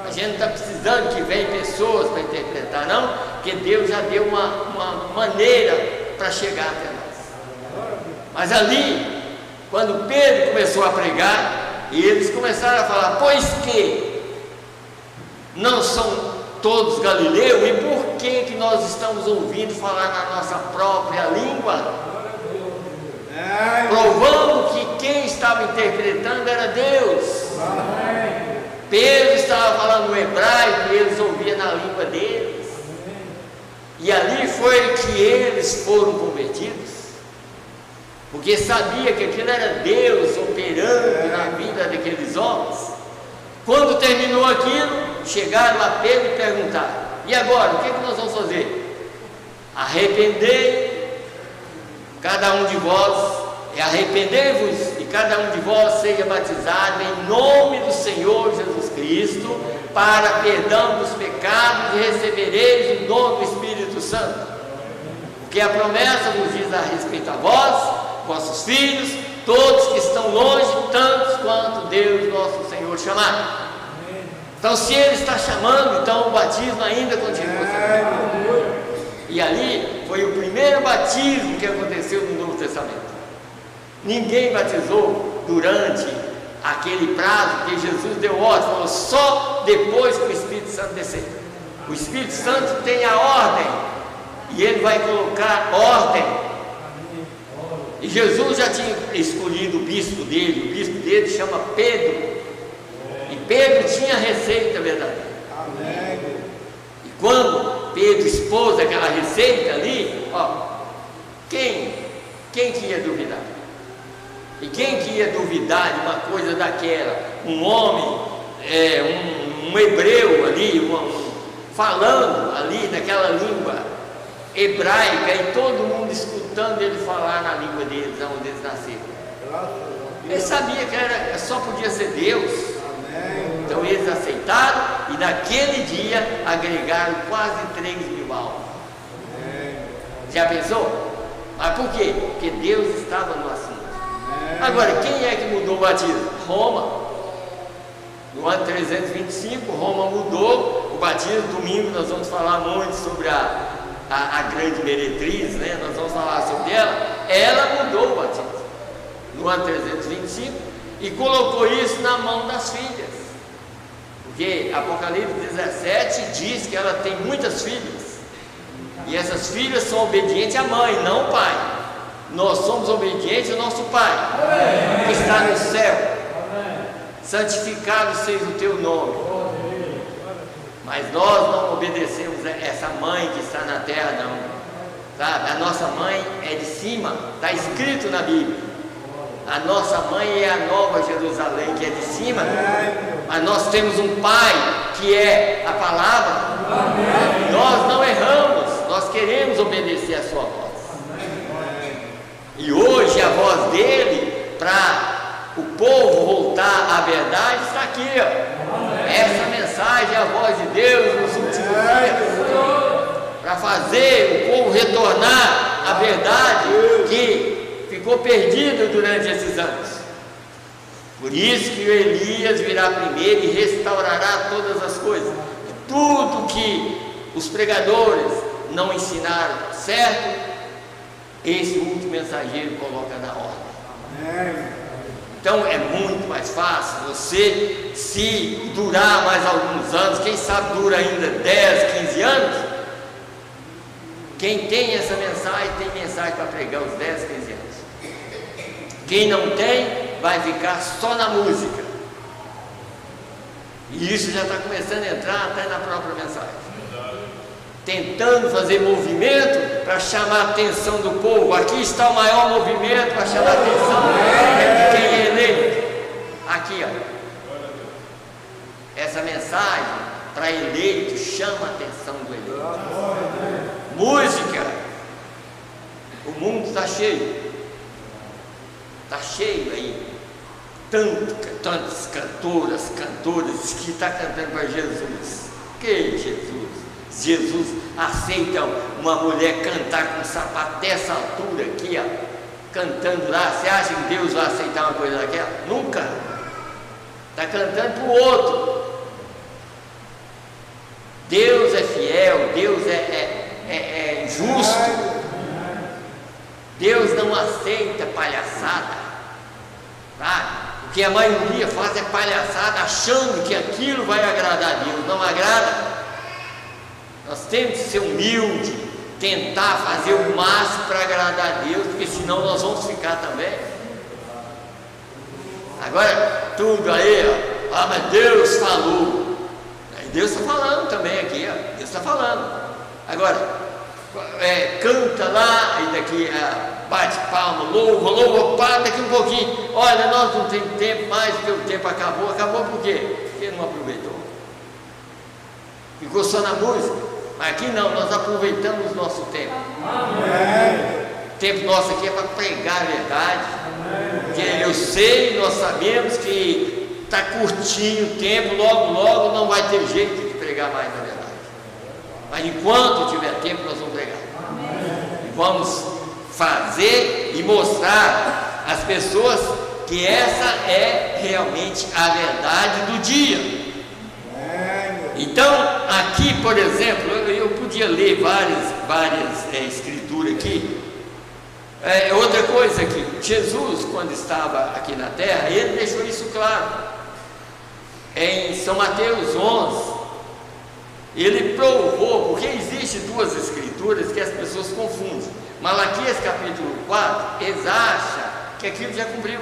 A gente não está precisando que venham pessoas para interpretar não, porque Deus já deu uma maneira para chegar até nós. Mas ali, quando Pedro começou a pregar, e eles começaram a falar: pois que não são todos galileus, e por que nós estamos ouvindo falar na nossa própria língua? Provando que quem estava interpretando era Deus. Pedro estava falando o hebraico e eles ouviam na língua deles. E ali foi que eles foram convertidos, porque sabia que aquilo era Deus operando na vida daqueles homens. Quando terminou aquilo, chegaram a Pedro e perguntaram: e agora, o que nós vamos fazer? Arrependei cada um de vós, arrependei-vos e cada um de vós seja batizado em nome do Senhor Jesus Cristo para perdão dos pecados, e recebereis o dom do Espírito Santo, porque a promessa vos diz a respeito a vós, vossos filhos, todos que estão longe, tantos quanto Deus nosso Senhor chamar. Então, se Ele está chamando, então o batismo ainda continua sendo. E ali foi o primeiro batismo que aconteceu no Novo Testamento. Ninguém batizou durante aquele prazo que Jesus deu ordem, falou só depois que o Espírito Santo descer. O Espírito Santo tem a ordem e Ele vai colocar ordem. E Jesus já tinha escolhido o bispo dele chama Pedro, e Pedro tinha receita verdadeira. E quando Pedro expôs aquela receita ali, quem que ia duvidar? E quem que ia duvidar de uma coisa daquela? Um homem, um hebreu ali, falando ali naquela língua hebraica, e todo mundo escutando ele falar na língua deles, onde eles nasceram. Ele sabia que só podia ser Deus. Então eles aceitaram, e naquele dia agregaram quase 3.000 almas. Já pensou? Mas por quê? Porque Deus estava no assunto. Agora, quem é que mudou o batismo? Roma. No ano 325, Roma mudou o batismo. Domingo nós vamos falar muito sobre a grande meretriz, né? Nós vamos falar sobre ela. Ela mudou o batismo no ano 325 e colocou isso na mão das filhas. Porque Apocalipse 17 diz que ela tem muitas filhas, e essas filhas são obedientes à mãe, não ao pai. Nós somos obedientes ao nosso Pai, que está no céu. Santificado seja o teu nome. Mas nós não obedecemos a essa mãe que está na terra, não. Sabe? A nossa mãe é de cima, está escrito na Bíblia. A nossa mãe é a Nova Jerusalém, que é de cima. Mas nós temos um Pai que é a palavra. Nós não erramos, nós queremos obedecer a sua voz. E hoje a voz dele para o povo voltar à verdade está aqui, Essa mensagem é a voz de Deus nos últimos dias, para fazer o povo retornar à verdade que ficou perdida durante esses anos. Por isso que o Elias virá primeiro e restaurará todas as coisas. Tudo que os pregadores não ensinaram certo, esse último mensageiro coloca na ordem. Então é muito mais fácil você, se durar mais alguns anos, quem sabe dura ainda 10, 15 anos. Quem tem essa mensagem, tem mensagem para pregar os 10, 15 anos. Quem não tem, vai ficar só na música. E isso já está começando a entrar até na própria mensagem. Tentando fazer movimento para chamar a atenção do povo. Aqui está o maior movimento para chamar a atenção de quem é eleito. Aqui, essa mensagem para eleito chama a atenção do eleito. Música. O mundo está cheio. Está cheio aí. Tantas cantoras, cantores que estão cantando para Jesus. Que Jesus? Jesus aceita uma mulher cantar com sapato dessa altura aqui, cantando lá. Você acha que Deus vai aceitar uma coisa daquela? Nunca. Está cantando para o outro. Deus é fiel, Deus é justo. Deus não aceita palhaçada, tá? O que a maioria faz é palhaçada, achando que aquilo vai agradar a Deus. Não agrada. Nós temos que ser humildes, tentar fazer o máximo para agradar a Deus, porque senão nós vamos ficar também. Agora, tudo aí, mas Deus falou. Deus está falando também aqui, Deus está falando. Agora, canta lá, e daqui bate palma, louva, para daqui um pouquinho. Olha, nós não temos tempo mais, porque o tempo acabou. Acabou por quê? Porque não aproveitou. Ficou só na música. Mas aqui não, nós aproveitamos o nosso tempo. O tempo nosso aqui é para pregar a verdade. Porque eu sei, nós sabemos que está curtinho o tempo, logo não vai ter jeito de pregar mais a verdade. Mas enquanto tiver tempo, nós vamos pregar. E vamos fazer e mostrar às pessoas que essa é realmente a verdade do dia. Então, aqui, por exemplo, eu podia ler várias escrituras aqui. Outra coisa aqui, Jesus, quando estava aqui na terra, ele deixou isso claro. Em São Mateus 11, Ele provou, porque existe duas escrituras que as pessoas confundem. Malaquias capítulo 4, eles acham que aquilo já cumpriu,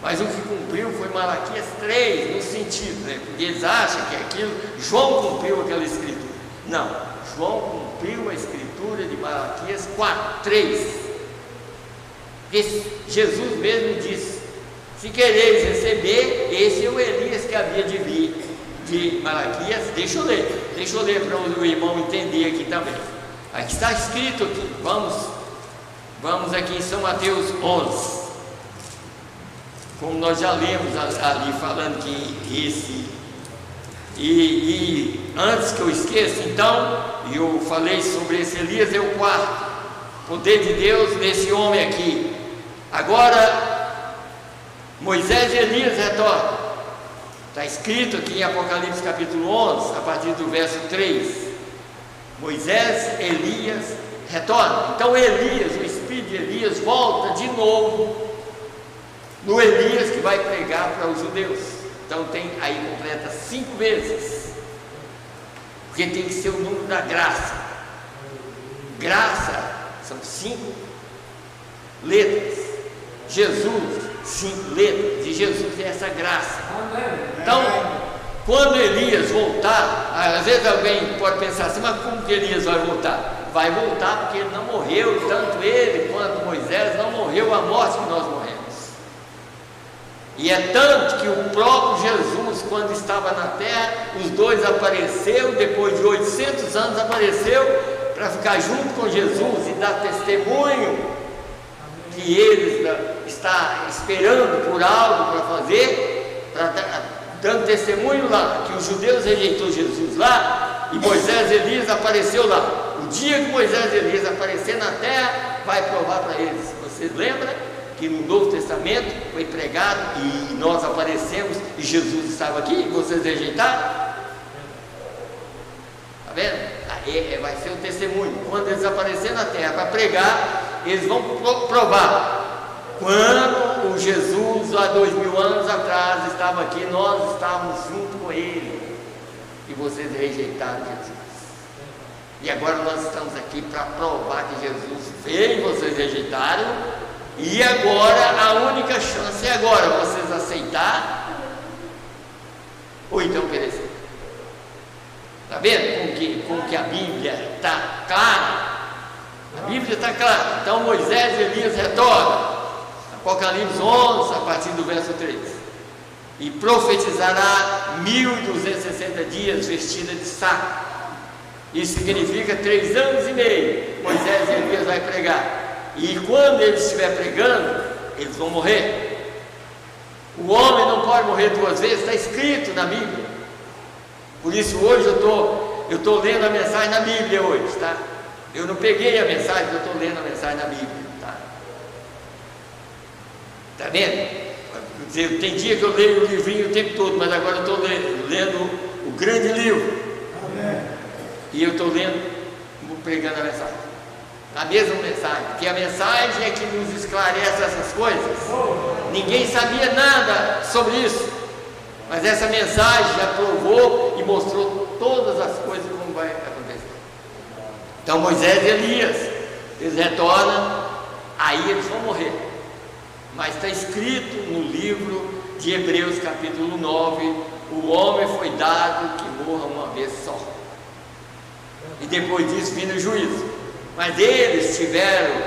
mas o que cumpriu foi Malaquias 3, no sentido, né? Porque eles acham que aquilo, João cumpriu aquela escritura. Não, João cumpriu a escritura de Malaquias 4, 3. Porque Jesus mesmo disse: se quereis receber, esse é o Elias que havia de vir, de Malaquias. Deixa eu ler para o irmão entender aqui também. Aqui está escrito aqui, vamos aqui em São Mateus 11, como nós já lemos ali, falando que esse, e antes que eu esqueça, então, eu falei sobre esse Elias, é o quarto, poder de Deus nesse homem aqui. Agora, Moisés e Elias retornam, está escrito aqui em Apocalipse capítulo 11, a partir do verso 3, Moisés, Elias retornam. Então Elias, o espírito de Elias volta de novo no Elias que vai pregar para os judeus. Então tem aí, completa 5 vezes, porque tem que ser o número da graça. Graça são 5 letras, Jesus 5 letras, de Jesus é essa graça. Então, quando Elias voltar, às vezes alguém pode pensar assim: mas como que Elias vai voltar? Vai voltar porque ele não morreu, tanto ele quanto Moisés não morreu a morte que nós morremos. E é tanto que o próprio Jesus, quando estava na terra, os dois apareceu, depois de 800 anos apareceu para ficar junto com Jesus e dar testemunho que ele está esperando por algo para fazer, dando testemunho lá, que os judeus rejeitou Jesus lá, e Moisés e Elias apareceu lá. O dia que Moisés e Elias aparecer na terra, vai provar para eles. Vocês lembram que no Novo Testamento foi pregado e nós aparecemos e Jesus estava aqui e vocês rejeitaram? Está vendo? Aí vai ser o testemunho. Quando eles aparecerem na terra para pregar, eles vão provar. Quando o Jesus, há 2000 anos atrás, estava aqui, nós estávamos junto com ele e vocês rejeitaram Jesus. E agora nós estamos aqui para provar que Jesus veio e vocês rejeitaram. E agora a única chance é agora vocês aceitar ou então perecer. Está vendo como que a Bíblia está clara? A Bíblia está clara. Então Moisés e Elias retornam. Apocalipse 11, a partir do verso 3. E profetizará 1260 dias vestida de saco. Isso significa 3 anos e meio. Moisés e Elias vai pregar. E quando ele estiver pregando, eles vão morrer. O homem não pode morrer 2 vezes, está escrito na Bíblia. Por isso hoje eu estou lendo a mensagem na Bíblia hoje, tá? Eu não peguei a mensagem, eu estou lendo a mensagem na Bíblia, tá? Está vendo? Tem dia que eu leio o livrinho o tempo todo, mas agora eu estou lendo o grande livro. Amém. E eu estou pregando a mensagem. A mesma mensagem, porque a mensagem é que nos esclarece essas coisas. Ninguém sabia nada sobre isso, mas essa mensagem já provou e mostrou todas as coisas como vai acontecer. Então Moisés e Elias, eles retornam, aí eles vão morrer. Mas está escrito no livro de Hebreus capítulo 9, o homem foi dado que morra uma vez só. E depois disso vindo o juízo. Mas eles tiveram,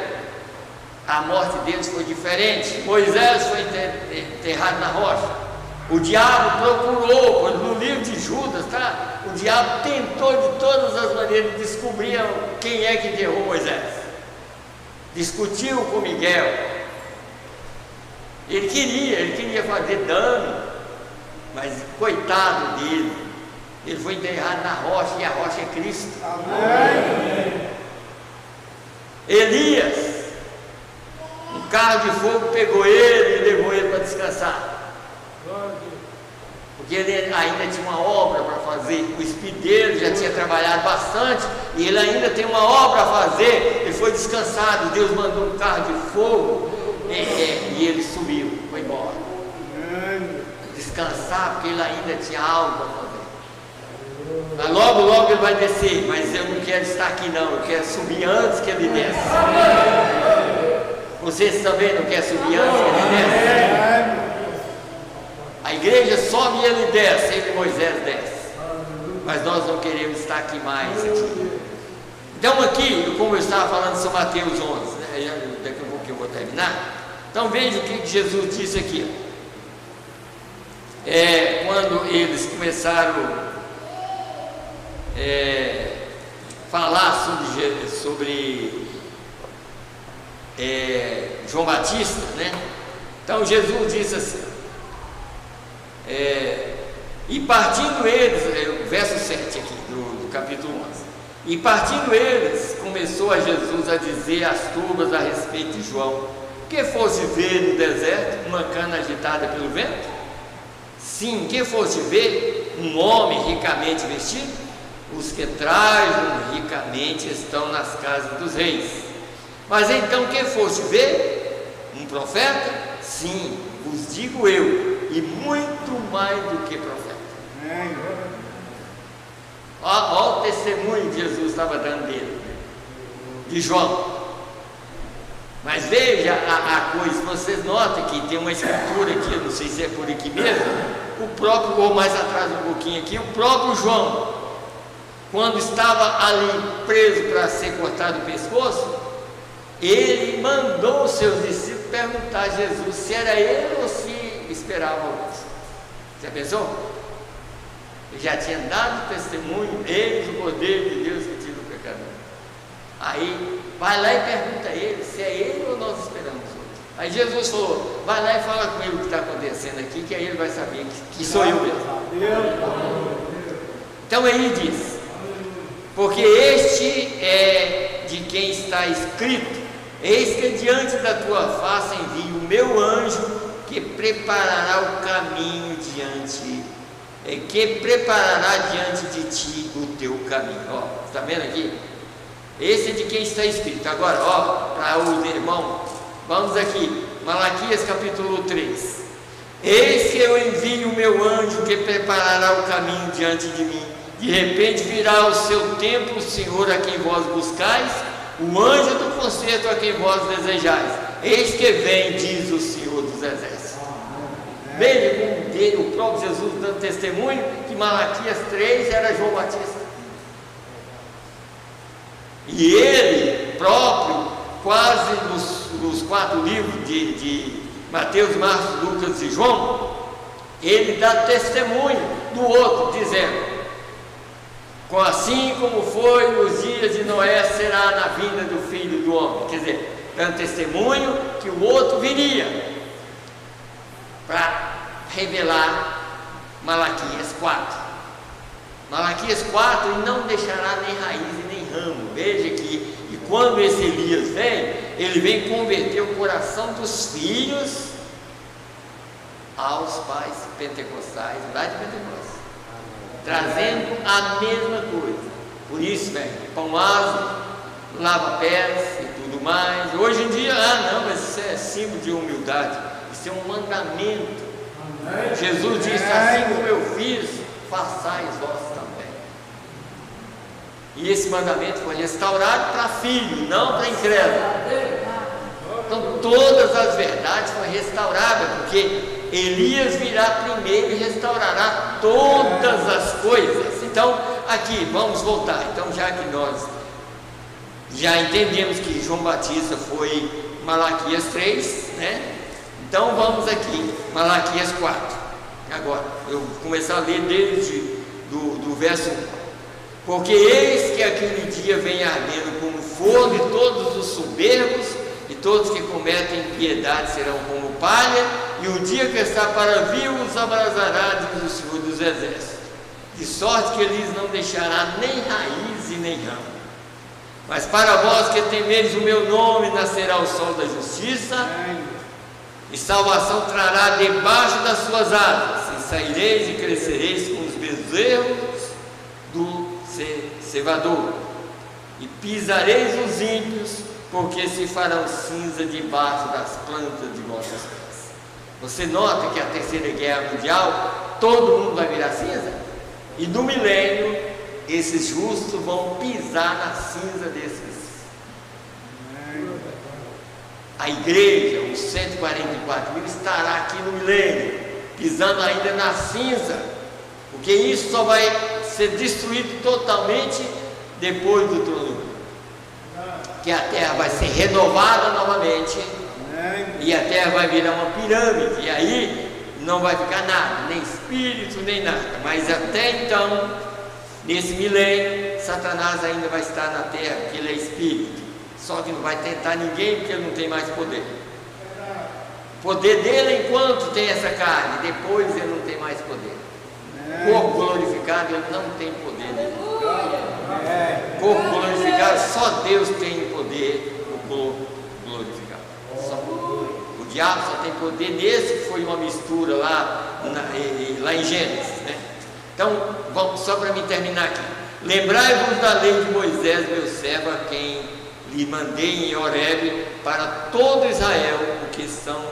a morte deles foi diferente. Moisés foi enterrado na rocha. O diabo procurou, no livro de Judas, tá? O diabo tentou de todas as maneiras descobrir quem é que enterrou Moisés. Discutiu com Miguel. Ele queria fazer dano, mas coitado dele, ele foi enterrado na rocha e a rocha é Cristo. Amém. Elias, um carro de fogo pegou ele e levou ele para descansar, porque ele ainda tinha uma obra para fazer. O espírito dele já tinha trabalhado bastante e ele ainda tem uma obra a fazer. Ele foi descansado, Deus mandou um carro de fogo e ele subiu, foi embora descansar, porque ele ainda tinha algo para fazer. Mas logo glória vai descer, mas eu não quero estar aqui não, eu quero subir antes que ele desce. Vocês também não querem subir antes que ele desce? A igreja sobe e ele desce, ele e Moisés desce. Mas nós não queremos estar aqui mais. Então aqui, como eu estava falando de São Mateus 11, né? Daqui a pouco eu vou terminar. Então veja o que Jesus disse aqui. Quando eles começaram falar sobre João Batista, né? Então Jesus disse assim, e partindo eles, verso 7 aqui do capítulo 11, e partindo eles, começou a Jesus a dizer às turmas a respeito de João: que fosse ver no deserto uma cana agitada pelo vento? Sim, que fosse ver um homem ricamente vestido? Os que trajam ricamente estão nas casas dos reis. Mas então que foste ver? Um profeta? Sim, vos digo eu, e muito mais do que profeta. Olha o testemunho que Jesus estava dando dele, de João. Mas veja a coisa, vocês notam que tem uma escritura aqui, eu não sei se é por aqui mesmo, o próprio, ou mais atrás um pouquinho aqui, o próprio João, quando estava ali preso para ser cortado o pescoço, ele mandou os seus discípulos perguntar a Jesus se era ele ou se esperava outro. Já pensou? Ele já tinha dado testemunho, eles, o poder de Deus que tira o pecador. Aí, vai lá e pergunta a ele se é ele ou nós esperamos outro. Aí Jesus falou: vai lá e fala com ele o que está acontecendo aqui, que aí ele vai saber que sou eu mesmo. Então ele diz: porque este é de quem está escrito: eis que diante da tua face envio o meu anjo, que preparará o caminho que preparará diante de ti o teu caminho. Ó, está vendo aqui? Esse é de quem está escrito. Agora, ó, para os irmãos, vamos aqui, Malaquias capítulo 3. Eis que eu envio o meu anjo, que preparará o caminho diante de mim. De repente virá ao seu tempo o Senhor a quem vós buscais, o anjo do concerto a quem vós desejais. Eis que vem, diz o Senhor dos Exércitos. Veja como o próprio Jesus dando testemunho que Malaquias 3 era João Batista. E ele próprio, quase nos 4 livros de Mateus, Marcos, Lucas e João, ele dá testemunho do outro, dizendo: assim como foi nos dias de Noé, será na vinda do Filho do Homem. Quer dizer, dando testemunho que o outro viria, para revelar Malaquias 4. Malaquias 4, e não deixará nem raiz e nem ramo. Veja que, e quando esse Elias vem, ele vem converter o coração dos filhos aos pais pentecostais, lá de Pentecostes, trazendo a mesma coisa. Por isso, velho, pão aso, lava pés e tudo mais. Hoje em dia, não, mas isso é símbolo de humildade, isso é um mandamento. Jesus disse: assim como eu fiz, façais vós também. E esse mandamento foi restaurado para filho, não para incrédulo. Então todas as verdades foram restauradas, porque Elias virá primeiro e restaurará todas as coisas. Então aqui, vamos voltar. Então, já que nós já entendemos que João Batista foi Malaquias 3, né? Então vamos aqui, Malaquias 4. Agora, eu vou começar a ler desde do verso 1. Porque eis que aquele dia vem ardendo como fogo, e todos os soberbos e todos que cometem impiedade serão como palha, e o dia que está para vir os abrasará, diz o Senhor dos Exércitos, de sorte que eles não deixará nem raiz e nem ramo. Mas para vós que temeis o meu nome, nascerá o sol da justiça, e salvação trará debaixo das suas asas, e saireis e crescereis com os bezerros do cevador, e pisareis os ímpios, porque se farão cinza debaixo das plantas de vossas pés. Você nota que a terceira guerra mundial, todo mundo vai virar cinza? E no milênio, esses justos vão pisar na cinza desses. A igreja, os 144 mil, estará aqui no milênio, pisando ainda na cinza, porque isso só vai ser destruído totalmente depois do trono, que a terra vai ser renovada novamente, e a terra vai virar uma pirâmide, e aí não vai ficar nada, nem espírito, nem nada. Mas até então, nesse milênio, Satanás ainda vai estar na terra, porque ele é espírito. Só que não vai tentar ninguém, porque ele não tem mais poder. O poder dele enquanto tem essa carne, depois ele não tem mais poder. O corpo glorificado, ele não tem poder nele. O corpo glorificado, só Deus tem poder no corpo glorificado. Só. O diabo só tem poder nesse, que foi uma mistura lá em Gênesis, né? Então, vamos, só para me terminar aqui. Lembrai-vos da lei de Moisés, meu servo, a quem lhe mandei em Horebe para todo Israel, o que são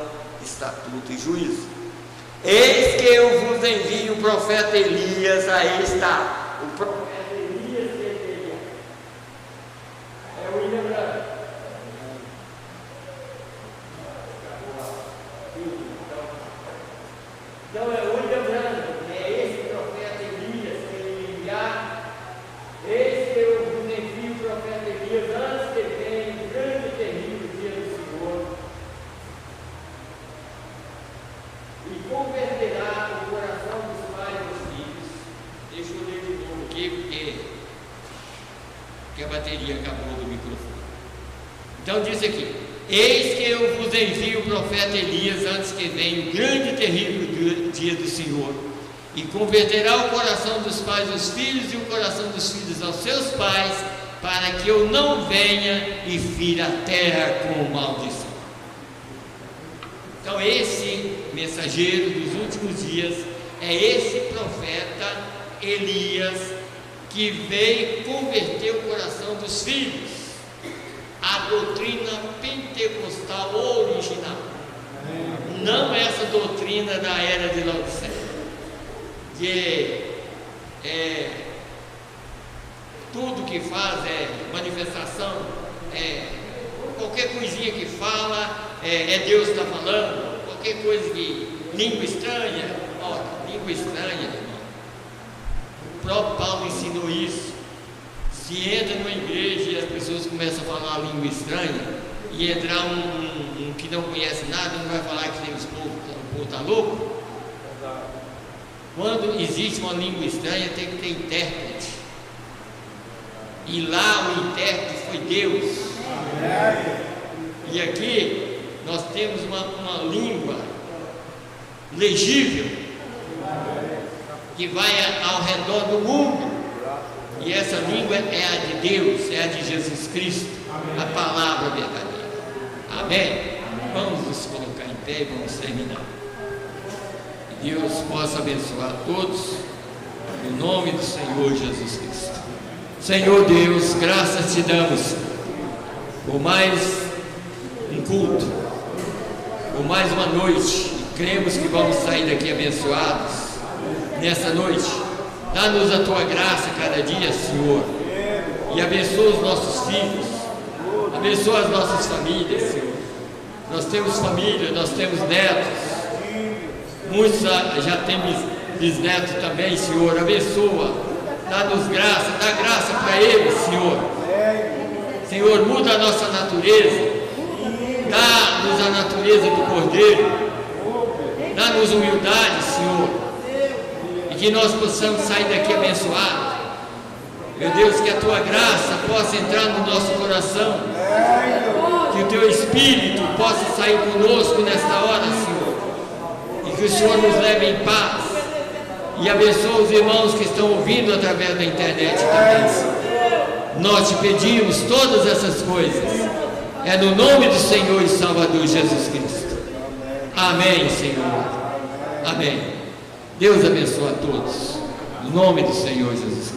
estatuto e juízo. Eis que eu vos envio o profeta Elias. Aí está o profeta Elias, é o William Branco. Então é o William Branco, é esse profeta Elias que ele enviar. Eis que eu vos envio o profeta Elias antes que venha o grande e terrível dia do Senhor, e converterá o coração dos pais e dos filhos. Deixa eu ler de novo aqui, porque a bateria acabou do microfone. Então diz aqui: eis que eu vos envio o profeta Elias antes que venha o grande e terrível dia do Senhor, e converterá o coração dos pais aos filhos e o coração dos filhos aos seus pais, para que eu não venha e fira a terra com maldição. Então esse mensageiro dos últimos dias é esse profeta Elias, que veio converter o coração dos filhos à doutrina pentecostal original, não essa doutrina da era de Laodiceia, tudo que faz é manifestação, qualquer coisinha que fala, Deus está falando, qualquer coisa que, língua estranha, língua estranha, irmão. O próprio Paulo ensinou isso. Se entra numa igreja e as pessoas começam a falar a língua estranha, e entrar um que não conhece nada, não vai falar que tem o povo está louco. Quando existe uma língua estranha, tem que ter intérprete. E lá o intérprete foi Deus. E aqui nós temos uma língua legível, que vai ao redor do mundo. E essa língua é a de Deus, é a de Jesus Cristo, a palavra verdadeira. Amém? Vamos nos colocar em pé e vamos terminar. Deus possa abençoar a todos, em nome do Senhor Jesus Cristo. Senhor Deus, graças te damos por mais um culto, por mais uma noite, e cremos que vamos sair daqui abençoados nessa noite. Dá-nos a tua graça cada dia, Senhor, e abençoa os nossos filhos, abençoa as nossas famílias, Senhor. Nós temos família, nós temos netos, muitos já temos bisnetos também, Senhor. Abençoa, dá-nos graça, dá graça para eles, Senhor. Senhor, muda a nossa natureza, dá-nos a natureza do Cordeiro, dá-nos humildade, Senhor, e que nós possamos sair daqui abençoados. Meu Deus, que a tua graça possa entrar no nosso coração, que o teu Espírito possa sair conosco nesta hora, Senhor, e que o Senhor nos leve em paz, e abençoe os irmãos que estão ouvindo através da internet também, Senhor. Nós te pedimos todas essas coisas, é no nome do Senhor e Salvador Jesus Cristo. Amém, Senhor. Amém. Deus abençoe a todos, no nome do Senhor Jesus Cristo.